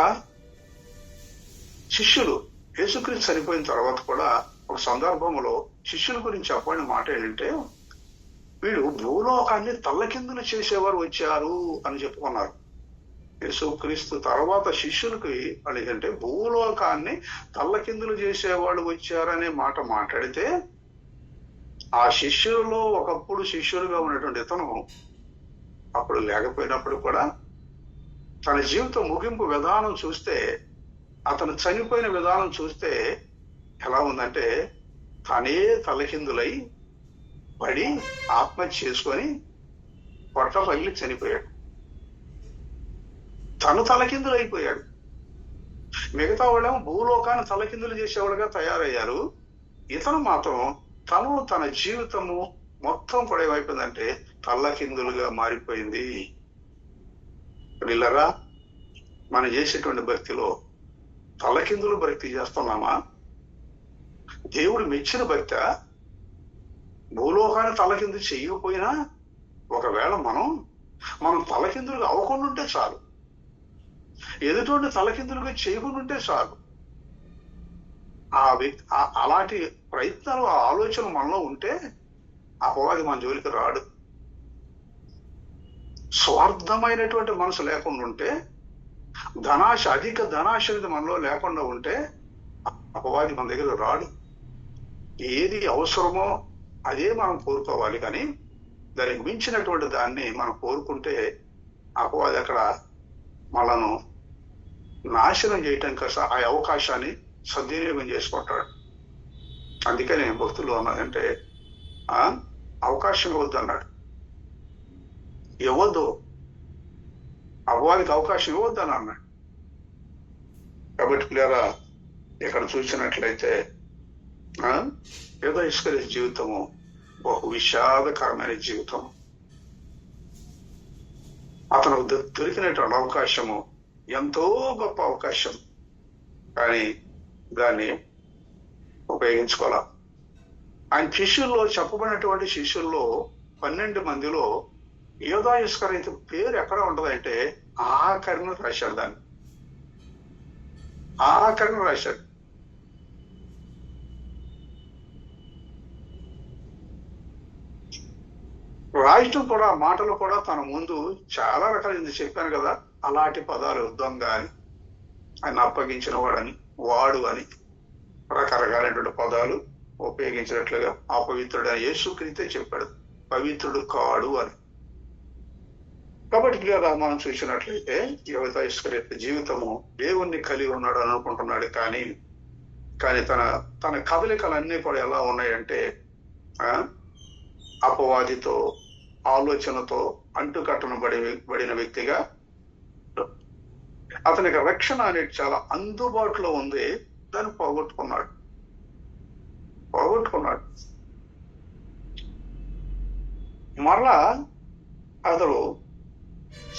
శిష్యులు యేసుక్రీస్తు చనిపోయిన తర్వాత కూడా ఒక సందర్భంలో శిష్యుల గురించి చెప్పిన మాట ఏంటంటే, వీడు భూలోకాన్ని తల్లకిందులు చేసేవారు వచ్చారు అని చెప్పుకున్నారు. యేసుక్రీస్తు తర్వాత శిష్యులకి అడిగంటే భూలోకాన్ని తల్లకిందులు చేసేవాళ్ళు వచ్చారనే మాట మాట్లాడితే, ఆ శిష్యుల్లో ఒకప్పుడు శిష్యులుగా ఉన్నటువంటి ఇతను అప్పుడు లేకపోయినప్పుడు కూడా తన జీవితం ముగింపు విధానం చూస్తే, అతను చనిపోయిన విధానం చూస్తే ఎలా ఉందంటే, తనే తలకిందులై పడి ఆత్మహత్య చేసుకొని పొట్ట పగిలి చనిపోయాడు. తను తలకిందులు అయిపోయాడు. మిగతా వాళ్ళేమో భూలోకాన్ని తలకిందులు చేసేవాడుగా తయారయ్యారు. ఇతను మాత్రం తన జీవితము మొత్తం కూడా ఏమైపోయిందంటే తల్లకిందులుగా మారిపోయింది. వీళ్ళరా, మనం చేసేటువంటి భక్తిలో తలకిందులు భక్తి చేస్తున్నామా? దేవుడు మెచ్చిన భక్తి. భూలోకాన్ని తలకిందు చేయకపోయినా ఒకవేళ మనం తలకిందులుగా అవ్వకుండా ఉంటే చాలు, ఎదుటి తలకిందులుగా చేయకుండా ఉంటే చాలు. ఆ వ్యక్తి అలాంటి ప్రయత్నాలు, ఆ ఆలోచన మనలో ఉంటే అపవాది మన జోలికి రాడు. స్వార్థమైనటువంటి మనసు లేకుండా ఉంటే, అధిక ధనాశ మనలో లేకుండా ఉంటే అపవాది మన దగ్గర రాడు. ఏది అవసరమో అదే మనం కోరుకోవాలి, కానీ దానికి మించినటువంటి దాన్ని మనం కోరుకుంటే అపవాది అక్కడ మనను నాశనం చేయటానికి ఆ అవకాశాన్ని సద్వినియోగం చేసుకుంటాడు. అందుకనే భక్తులు అన్నారంటే అవకాశం ఇవ్వద్దు అన్నాడు. ఇవ్వద్దు, అపవాదికి అవకాశం ఇవ్వద్దు అని అన్నాడు. కాబట్టి పిల్లరా, ఇక్కడ చూసినట్లయితే యోధా ఇస్కరియోతు జీవితము బహు విషాదకరమైన జీవితం. అతను దొరికినటువంటి అవకాశము ఎంతో గొప్ప అవకాశం, కానీ దాన్ని ఉపయోగించుకోవాల. ఆయన శిష్యుల్లో చెప్పబడినటువంటి శిష్యుల్లో 12 మందిలో యోధా ఇస్కరియోతు పేరు ఎక్కడ ఉంటదంటే ఆఖరిన రాశాడు. దాన్ని ఆఖరిన రాశాడు. రాయటం కూడా, మాటలు కూడా తన ముందు చాలా రకాల చెప్పాను కదా, అలాంటి పదాలు దొంగ అని, ఆయన అప్పగించిన వాడని, వాడు అని రకరకాలైనటువంటి పదాలు ఉపయోగించినట్లుగా అపవిత్రుడు అని యేసుక్రీస్తే చెప్పాడు, పవిత్రుడు కాడు అని. కాబట్టి ఇలా మనం చూసినట్లయితే యోధా ఇస్కరియోతు జీవితము దేవుణ్ణి కలిగి ఉన్నాడు అని అనుకుంటున్నాడు, కానీ తన కదలికలన్నీ కూడా ఎలా ఉన్నాయంటే అపవాదితో, ఆలోచనతో అంటుకట్టనబడిన వ్యక్తిగా అతనికి రక్షణ అనేది చాలా అందుబాటులో ఉంది, దాన్ని పోగొట్టుకున్నాడు. మరలా అతడు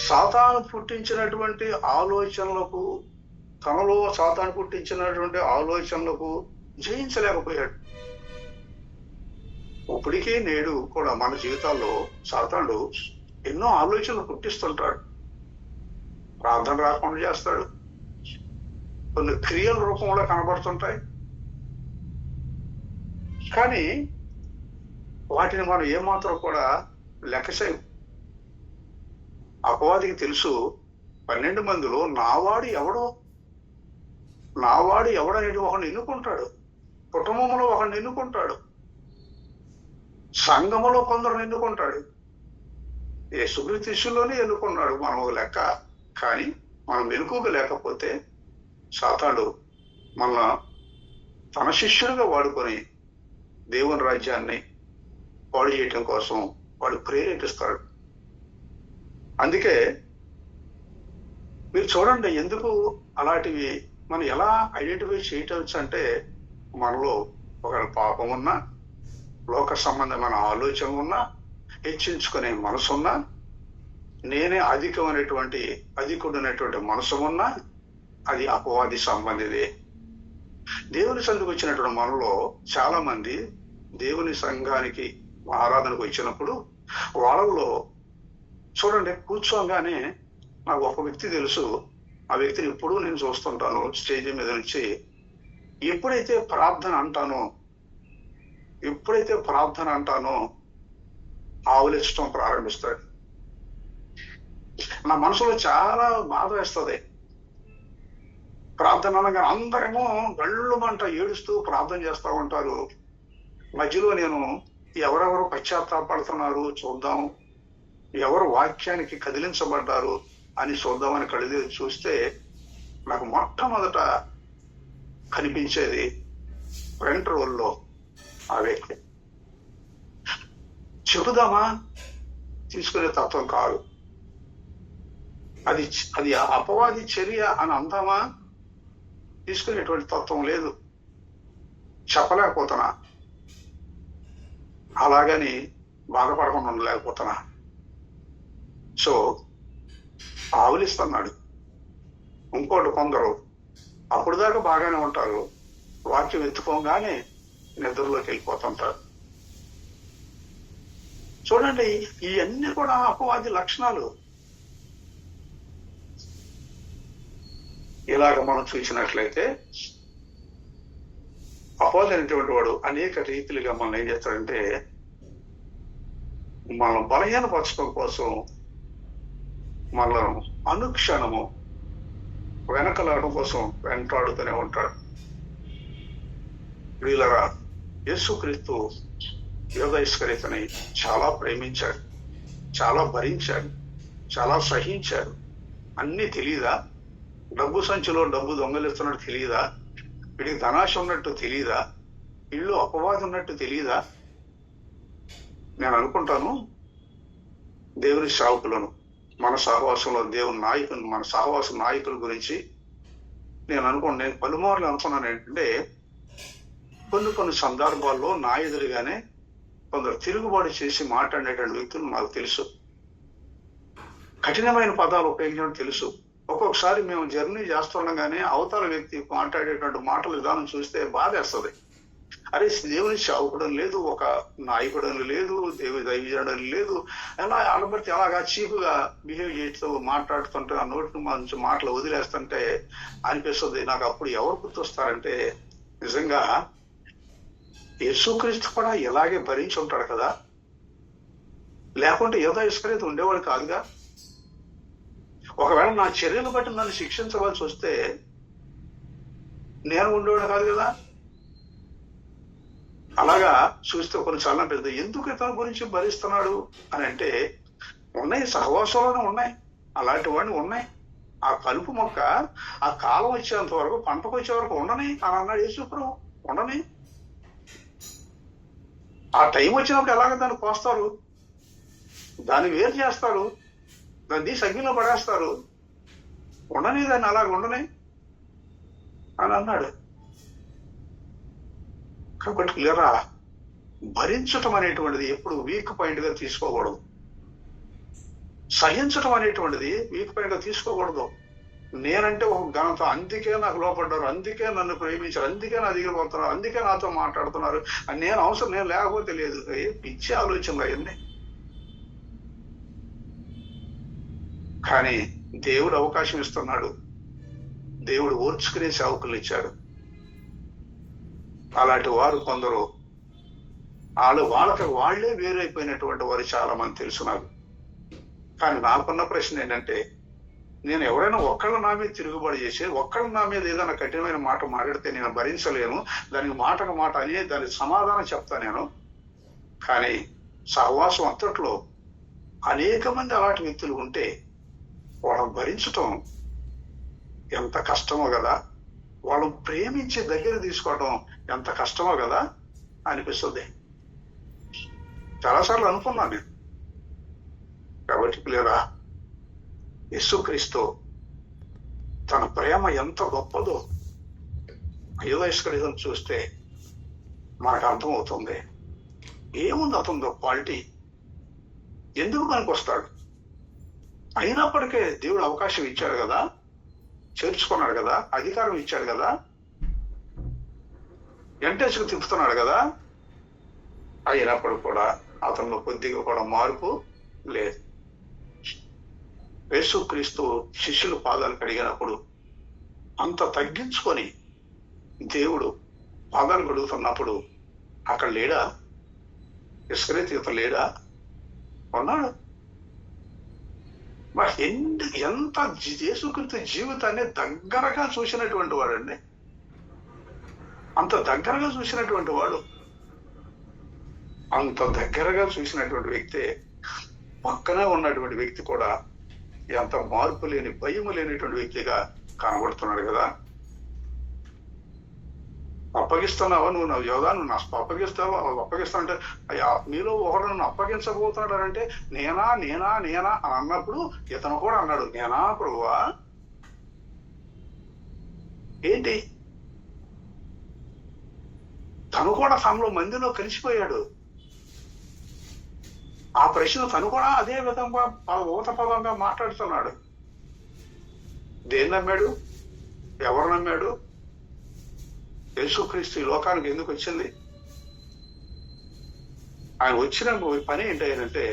సాతాను పుట్టించినటువంటి ఆలోచనలకు, తనలో సాతాను పుట్టించినటువంటి ఆలోచనలకు జయించలేకపోయాడు. ఇప్పటికీ నేడు కూడా మన జీవితాల్లో సాతానుడు ఎన్నో ఆలోచనలు పుట్టిస్తుంటాడు. ప్రార్థన రాకుండా చేస్తాడు, కొన్ని క్రియల రూపంలో కనబడుతుంటాయి, కానీ వాటిని మనం ఏమాత్రం కూడా లెక్క చేయం. అపవాదికి తెలుసు, 12 మందిలో నావాడు ఎవడనేది ఒకరిని ఎన్నుకుంటాడు, కుటుంబంలో ఒకరిని ఎన్నుకుంటాడు, సంఘములో కొందరు ఎన్నుకుంటాడు, యేసుక్రీస్తు శిష్యుల్లోనే ఎన్నుకున్నాడు. మనం లెక్క, కానీ మనం వెనుకోలేకపోతే సాతానుడు మన తన శిష్యులుగా వాడుకొని దేవుని రాజ్యాన్ని పాడు చేయటం కోసం వాడు ప్రేరేపిస్తాడు. అందుకే మీరు చూడండి, ఎందుకు అలాంటివి మనం ఎలా ఐడెంటిఫై చేయటవచ్చు అంటే, మనలో ఒక పాపం ఉన్నా, లోక సంబంధమైన ఆలోచన ఉన్నా, హెచ్చించుకునే మనసు ఉన్నా, నేనే అధికుడైనటువంటి మనసు ఉన్నా, అది అపవాది సంబంధిదే. దేవుని సంఘకు వచ్చినటువంటి మనలో చాలా మంది దేవుని సంఘానికి ఆరాధనకు వచ్చినప్పుడు వాళ్ళలో చూడండి, కూర్చోగానే నాకు ఒక వ్యక్తి తెలుసు. ఆ వ్యక్తిని ఎప్పుడూ నేను చూస్తుంటాను. స్టేజ్ మీద నుంచి ఎప్పుడైతే ప్రార్థన అంటానో ఆవులించడం ప్రారంభిస్తాడు. నా మనసులో చాలా బాధ వేస్తుంది. ప్రార్థన అనగా అందరేమో గళ్ళుమంట ఏడుస్తూ ప్రార్థన చేస్తూ ఉంటారు. మధ్యలో నేను ఎవరెవరు పశ్చాత్తాపడుతున్నారు చూద్దాం, ఎవరు వాక్యానికి కదిలించబడ్డారు అని చూద్దామని కడిగి చూస్తే నాకు మొట్టమొదట కనిపించేది ఫ్రంట్ రోల్లో ఆ వ్యక్తి. చెబుదామా తీసుకునే తత్వం కాదు, అది అపవాది చర్య అని అందామా తీసుకునేటువంటి తత్వం లేదు. చెప్పలేకపోతున్నా, అలాగని బాధపడకుండా ఉండలేకపోతున్నా. సో ఆవులిస్తున్నాడు. ఇంకోటి కొందరు అప్పుడు దాకా బాగానే ఉంటారు, వాక్యం ఎత్తుకోగానే నిద్రలోకి వెళ్ళిపోతుంటారు. చూడండి, ఇవన్నీ కూడా అపవాది లక్షణాలు. ఇలాగ మనం చూసినట్లయితే అపవాది అనేటువంటి వాడు అనేక రీతిలుగా మనం ఏం చేస్తాడంటే, మనం బలహీనపరచడం కోసం మనల్ని అనుక్షణము వెనకలాడడం కోసం వెంటాడుతూనే ఉంటాడు. వీళ్ళరా యేసుక్రీస్తు యోధ ఇస్కరియోతుని చాలా ప్రేమించాడు, చాలా భరించాడు, చాలా సహించాడు. అన్నీ తెలియదా? డబ్బు సంచిలో డబ్బు దొంగలిస్తున్నట్టు తెలియదా? వీడికి ధనాశ ఉన్నట్టు తెలియదా? ఇల్లు అపవాది ఉన్నట్టు తెలియదా? నేను అనుకుంటాను, దేవుని సేవకులను, మన సహవాసంలో దేవుని నాయకులు, మన సహవాస నాయకుల గురించి నేను పలుమార్లు అనుకున్నాను ఏంటంటే, కొన్ని సందర్భాల్లో నా ఎదురుగానే కొందరు తిరుగుబాటు చేసి మాట్లాడేటువంటి వ్యక్తులు నాకు తెలుసు. కఠినమైన పదాలు ఉపయోగించడం తెలుసు. ఒక్కొక్కసారి మేము జర్నీ చేస్తుండగానే అవతల వ్యక్తి మాట్లాడేటువంటి మాటల విధానం చూస్తే బాధేస్తుంది. అరే, దేవుని సేవకుడం లేదు, ఒక నాయకుడని లేదు, దేవుని దైవజనుడని లేదు, ఎలా ఆడబడితే అలాగా చీపుగా బిహేవ్ చేస్తూ మాట్లాడుతుంటే ఆ నోటి నుంచి మాటలు వదిలేస్తుంటే అనిపిస్తుంది నాకు. అప్పుడు ఎవరు గుర్తొస్తారంటే, నిజంగా యేసుక్రీస్తు కూడా ఇలాగే భరించి ఉంటాడు కదా, లేకుంటే యోధ ఇస్కరియోతు ఉండేవాడు కాదుగా. ఒకవేళ నా చర్యలు బట్టి నన్ను శిక్షించవలసి వస్తే నేను ఉండేవాడు కాదు కదా. అలాగా చూస్తే కొన్ని చాలా పెద్ద ఎందుకు ఇతని గురించి భరిస్తున్నాడు అని అంటే, ఉన్నాయి, సహవాసంలోనే ఉన్నాయి, అలాంటి వాడిని ఉన్నాయి. ఆ కలుపు మొక్క ఆ కాలం వచ్చేంత వరకు, పంటకు వచ్చే వరకు ఉండని అని అన్నాడు యేసుప్రభు. ఉండని, ఆ టైం వచ్చినప్పుడు ఎలాగ దాన్ని కోస్తారు, దాన్ని వేరు చేస్తారు, దాన్ని సగ్గిలో పడేస్తారు. ఉండని, దాన్ని అలాగ ఉండని అని అన్నాడు. కాబట్టి క్లియరా, భరించటం అనేటువంటిది ఎప్పుడు వీక్ పాయింట్ గా తీసుకోకూడదు. సహించటం అనేటువంటిది వీక్ పాయింట్ గా తీసుకోకూడదు. నేనంటే ఒక ఘనత, అందుకే నాకు లోపడ్డారు, అందుకే నన్ను ప్రేమించారు, అందుకే నా దగ్గర పోతున్నారు, అందుకే నాతో మాట్లాడుతున్నారు అని నేను అవసరం, నేను లేకపోతే లేదు. పిచ్చి ఆలోచనలు అవన్నీ. కానీ దేవుడు అవకాశం ఇస్తున్నాడు. దేవుడు ఓర్చుకునే సేవకులు ఇచ్చాడు. అలాంటి వారు కొందరు, వాళ్ళకి వాళ్లే వేరైపోయినటువంటి వారు చాలా మంది తెలుసు నాకు. కానీ నాకున్న ప్రశ్న ఏంటంటే, నేను ఎవరైనా ఒక్కళ్ళ నా మీద తిరుగుబాటు చేసి, ఒక్కళ్ళ నా మీద ఏదైనా కఠినమైన మాట మాట్లాడితే నేను భరించలేను, దానికి మాటకు మాట అని దానికి సమాధానం చెప్తా నేను. కానీ సహవాసం అంతట్లో అనేక మంది అలాంటి వ్యక్తులు ఉంటే వాళ్ళని భరించటం ఎంత కష్టమో కదా, వాళ్ళని ప్రేమించి దగ్గర తీసుకోవడం ఎంత కష్టమో కదా అనిపిస్తుంది. చాలాసార్లు అనుకున్నాను నేను. కాబట్టి పిల్లరా, యేసుక్రీస్తు తన ప్రేమ ఎంత గొప్పదో యూదయిస్కరియోతు చూస్తే మనకు అర్థమవుతుంది. ఏముంది అతనితో క్వాలిటీ, ఎందుకు మనకు వస్తాడు? అయినప్పటికీ దేవుడు అవకాశం ఇచ్చాడు కదా, చేర్చుకున్నాడు కదా, అధికారం ఇచ్చాడు కదా, ఎంటేసుకు తిప్పుతున్నాడు కదా. అయినప్పుడు కూడా అతనిలో కొద్దిగా కూడా మార్పు లేదు. యేసుక్రీస్తు శిష్యులు పాదాలు కడిగినప్పుడు అంత తగ్గించుకొని దేవుడు పాదాలు కడుగుతున్నప్పుడు అక్కడ లేడా? ఇస్కరియోతు లేడా? ఉన్నాడు. మరి ఎంత యేసుక్రీస్తు జీవితాన్ని దగ్గరగా చూసినటువంటి వాడండి, అంత దగ్గరగా చూసినటువంటి వాడు. అంత దగ్గరగా చూసినటువంటి వ్యక్తి పక్కనే ఉన్నటువంటి వ్యక్తి కూడా ఎంత మార్పు లేని, భయము లేనిటువంటి వ్యక్తిగా కనబడుతున్నాడు కదా. అప్పగిస్తున్నావా నువ్వు, నా యోధాను అప్పగిస్తావా? అప్పగిస్తా అంటే, అయ్యా మీలో ఒకడు నన్ను అప్పగించబోతున్నాడు అంటే నేనా నేనా నేనా అని అన్నప్పుడు ఇతను కూడా అన్నాడు, నేనా ప్రభువా? ఏంటి, తను కూడా తనలో మందిలో కలిసిపోయాడు. ఆ ప్రశ్న తను కూడా అదే విధంగా ఊత పదంగా మాట్లాడుతున్నాడు. దేన్ని నమ్మాడు? ఎవరు నమ్మాడు? యేసుక్రీస్తు ఈ లోకానికి ఎందుకు వచ్చింది? ఆయన వచ్చిన పని ఏంటంటే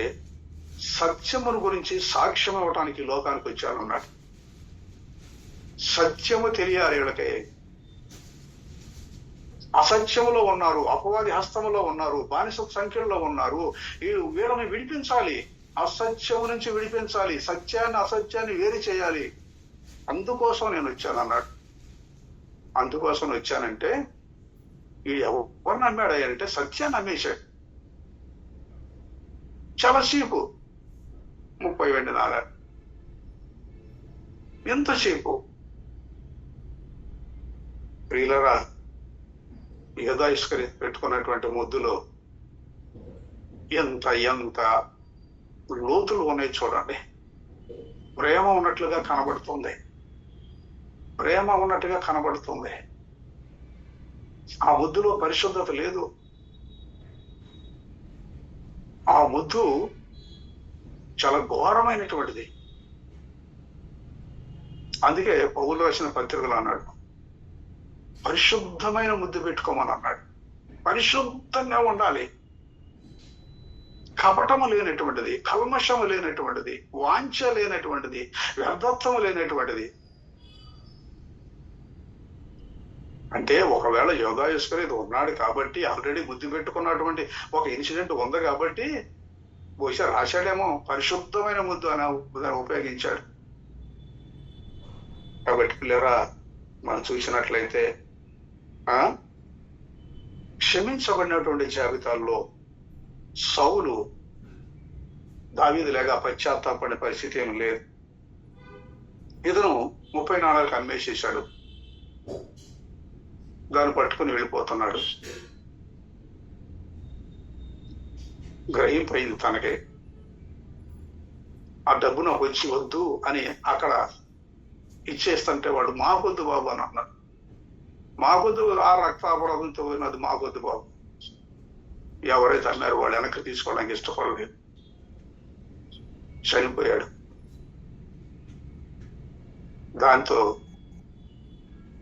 సత్యమును గురించి సాక్ష్యం ఇవ్వటానికి ఈ లోకానికి వచ్చానన్నాడు. సత్యము తెలియాలి వీళ్ళకి. అసత్యములో ఉన్నారు, అపవాది హస్తములో ఉన్నారు, బానిస సంఖ్యలో ఉన్నారు. వీళ్ళని విడిపించాలి, అసత్యము నుంచి విడిపించాలి, సత్యాన్ని అసత్యాన్ని వేరు చేయాలి. అందుకోసం నేను వచ్చానన్నాడు. అందుకోసం వచ్చానంటే ఈ ఎవరు నమ్మాడు అంటే సత్యాన్ని నమ్మేశాడు. చాలా చీపు, 30 వెండి నాణాలు. ఎంత చీపు ప్రియులరా! యూదయిస్కరియోతు పెట్టుకున్నటువంటి ముద్దులో ఎంత ఎంత లోతులు ఉన్నాయి చూడండి. ప్రేమ ఉన్నట్లుగా కనబడుతుంది, ప్రేమ ఉన్నట్టుగా కనబడుతుంది. ఆ ముద్దులో పరిశుద్ధత లేదు. ఆ ముద్దు చాలా ఘోరమైనటువంటిది. అందుకే పౌలు రాసిన పత్రికలు అన్నాడు, పరిశుద్ధమైన ముద్దు పెట్టుకోమని అన్నాడు. పరిశుద్ధంగా ఉండాలి, కపటము లేనటువంటిది, కల్మషము లేనటువంటిది, వాంఛ లేనటువంటిది, వ్యర్థత్వము లేనటువంటిది. అంటే ఒకవేళ యూదయిస్కరియోతు ఉన్నాడు కాబట్టి, ఆల్రెడీ ముద్దు పెట్టుకున్నటువంటి ఒక ఇన్సిడెంట్ ఉంది కాబట్టి బహుశా రాశాడేమో, పరిశుద్ధమైన ముద్దు అని ఉపయోగించాడు. కాబట్టి పిల్లరా, మనం చూసినట్లయితే క్షమించబడినటువంటి జాబితాల్లో సౌలు దావీదు లేక పశ్చాత్తాపడిన పరిస్థితి ఏమి లేదు. ఇతను 30 నాణాలకు అమ్మేసేశాడు, దాన్ని పట్టుకుని వెళ్ళిపోతున్నాడు. గ్రహింపైంది తనకే, ఆ డబ్బు నాకు వచ్చి వద్దు అని అక్కడ ఇచ్చేస్తుంటే వాడు మాకొద్దు బాబు అని అన్నాడు. మాకొద్దు, ఆ రక్తాపరాధంతో పోయినది మాకొద్దు బాబు. ఎవరైతే అన్నారో వాళ్ళు వెనక్కి తీసుకోవడానికి ఇష్టపడలేదు, చనిపోయాడు. దాంతో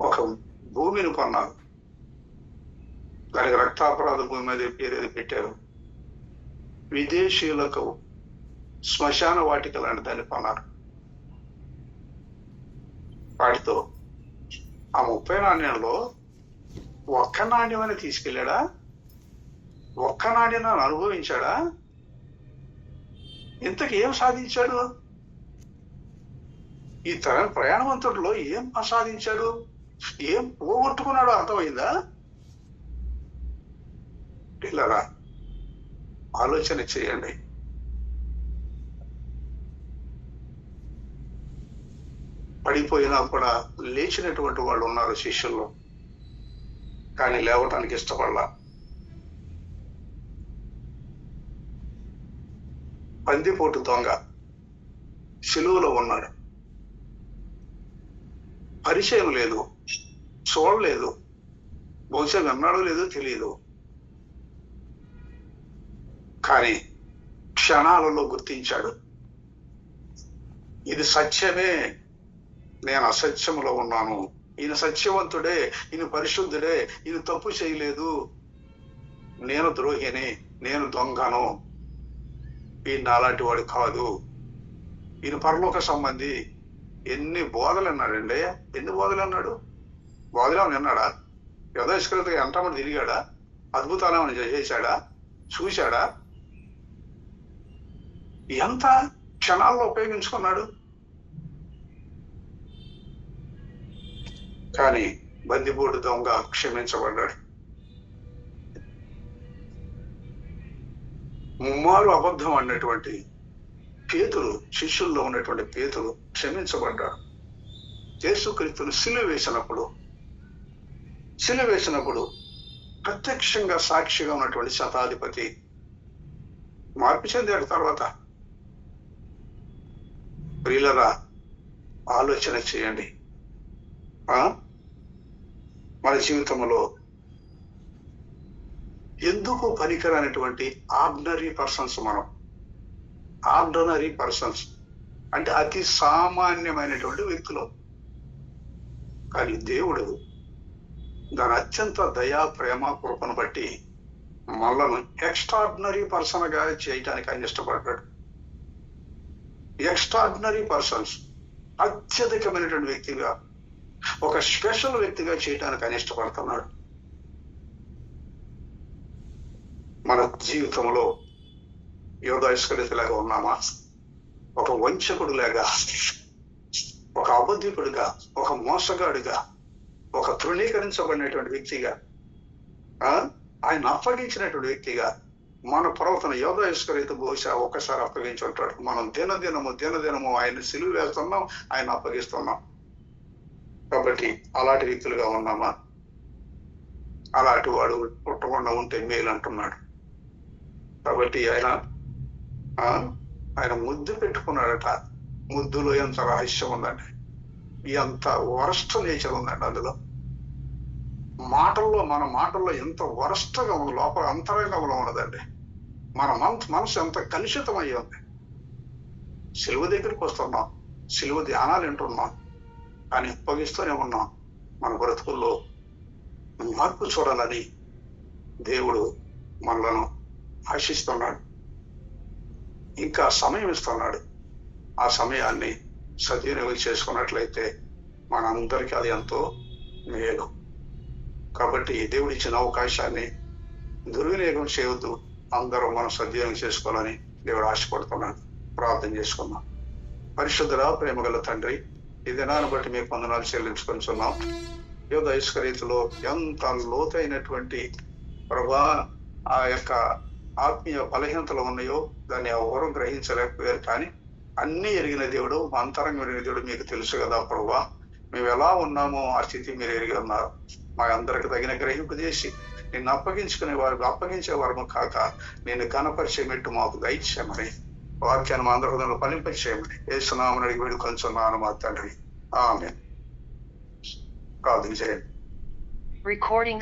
ఒక భూమిని కొన్నారు, దానికి రక్తాపరాధ భూమి మీద పేరు పెట్టారు. విదేశీయులకు శ్మశాన వాటిక లాంటి దాన్ని కొన్నారు. వాటితో ఆ 30 నాణ్యంలో ఒక్క నాణ్యమని తీసుకెళ్ళాడా? ఒక్క నాణ్యం అనుభవించాడా? ఇంతకు ఏం సాధించాడు? ఈ తరం ప్రయాణవంతుడిలో ఏం సాధించాడు? ఏం పోగొట్టుకున్నాడో అర్థమైందా? పిల్లరా, ఆలోచన చేయండి. పడిపోయినా కూడా లేచినటువంటి వాళ్ళు ఉన్నారు శిష్యుల్లో, కానీ లేవటానికి ఇష్టపడలా. పందిపోటు దొంగ సిలువలో ఉన్నాడు, పరిచయం లేదు, చూడలేదు, బహుశా విన్నాడో లేదో తెలియదు, కానీ క్షణాలలో గుర్తించాడు, ఇది సత్యమే, నేను అసత్యములో ఉన్నాను, ఈయన సత్యవంతుడే, ఈయన పరిశుద్ధుడే, ఈయన తప్పు చేయలేదు, నేను ద్రోహిని, నేను దొంగను, ఈయన అలాంటి వాడు కాదు, ఈయన పరలోక సంబంధి. ఎన్ని బోధలు అన్నాడండి, ఎన్ని బోధలు అన్నాడు? బోధలు విన్నాడా? యథాస్కృతిగా ఎంతమంది తిరిగాడా? అద్భుతాలు ఏమైనా చేశాడా? చూశాడా? ఎంత క్షణాల్లో ఉపయోగించుకున్నాడు. కానీ బందిపోటు దొంగ క్షమించబడ్డాడు. ముమ్మారు అబద్ధం అన్నటువంటి పేతురు, శిష్యుల్లో ఉన్నటువంటి పేతురు క్షమించబడ్డాడు. యేసుక్రీస్తును సిలువ వేసినప్పుడు ప్రత్యక్షంగా సాక్షిగా ఉన్నటువంటి శతాధిపతి మార్పు చెందాడు. తర్వాత ప్రియులరా, ఆలోచన చేయండి. మన జీవితంలో ఎందుకు పనికిరానటువంటి ఆర్డినరీ పర్సన్స్ అంటే అతి సామాన్యమైనటువంటి వ్యక్తులు, కానీ దేవుడు దాని అత్యంత దయా ప్రేమ కృపను బట్టి మనలను ఎక్స్ట్రాడినరీ పర్సన్ గా చేయటానికి ఆయన ఇష్టపడ్డాడు. ఎక్స్ట్రాడినరీ పర్సన్స్, అత్యధికమైనటువంటి వ్యక్తిగా, ఒక స్పెషల్ వ్యక్తిగా చేయటానికి ఆయన ఇష్టపడుతున్నాడు. మన జీవితంలో యోధా ఇస్కరియోతులాగా ఉన్నామా? ఒక వంచకుడులాగా, ఒక అబద్ధికుడిగా, ఒక మోసగాడిగా, ఒక తృణీకరించబడినటువంటి వ్యక్తిగా, ఆయన అప్పగించినటువంటి వ్యక్తిగా మన ప్రవర్తన యోధా ఇస్కరియోతు బహుశా ఒక్కసారి అప్పగించి ఉంటాడు. మనం దినదినము ఆయన సిలువ వేస్తున్నాం, ఆయన అప్పగిస్తున్నాం. కాబట్టి అలాంటి వ్యక్తులుగా ఉన్నామా? అలాంటి వాడు పుట్టకుండా ఉంటే మేలు అంటున్నాడు. కాబట్టి ఆయన ముద్దు పెట్టుకున్నాడట. ముద్దులో ఎంత రహస్యం ఉందండి, ఎంత వరస్ట్ నేచర్ ఉందండి అందులో. మన మాటల్లో ఎంత వరస్ట్గా ఉంది, లోపల అంతరంగంలో ఉన్నదండి. మన మనసు ఎంత కలుషితం అయ్యి ఉంది. సిలువ దగ్గరికి వస్తున్నాం, సిలువ ధ్యానాలు వింటున్నాం, కానీ అప్పగిస్తూనే ఉన్నాం. మన బ్రతుకుల్లో మార్పు చూడాలని దేవుడు మనలను ఆశిస్తున్నాడు, ఇంకా సమయం ఇస్తున్నాడు. ఆ సమయాన్ని సద్వినియోగం చేసుకున్నట్లయితే మనందరికీ అది ఎంతో మేలు. కాబట్టి దేవుడు ఇచ్చిన అవకాశాన్ని దుర్వినియోగం చేయవద్దు, అందరూ మనం సద్వినియోగం చేసుకోవాలని దేవుడు ఆశపడుతున్నాడు. ప్రార్థన చేసుకున్నాం. పరిశుద్ధుడా, ప్రేమగల తండ్రి, ఈ దినాన్ని బట్టి మీకు వందనాలు చెల్లించుకొనిచున్నాం. యోధా ఇస్కరియోతులో ఎంత లోతైనటువంటి ప్రభా ఆ యొక్క ఆత్మీయ బలహీనతలు ఉన్నాయో దాన్ని ఎవరు గ్రహించలేకపోయారు. కానీ అన్ని ఎరిగిన దేవుడు, మా అంతరంగం ఎరిగిన దేవుడు మీకు తెలుసు కదా ప్రభా. మేము ఎలా ఉన్నామో ఆ స్థితి మీరు ఎరిగి ఉన్నారు. మా అందరికి తగిన గ్రహింపు చేసి నిన్ను అప్పగించే వారము కాక నిన్ను ఘనపరిచేమెట్టు మాకు దయచేయమని, వాక్యాన్ని మా అందరి హృదయంలో ఫలింపచేయమని యేసు నామమున అడిగి వేడుకొంచున్నాను మా తండ్రి. ఆమేన్. ప్రార్థన చేయండి. Recording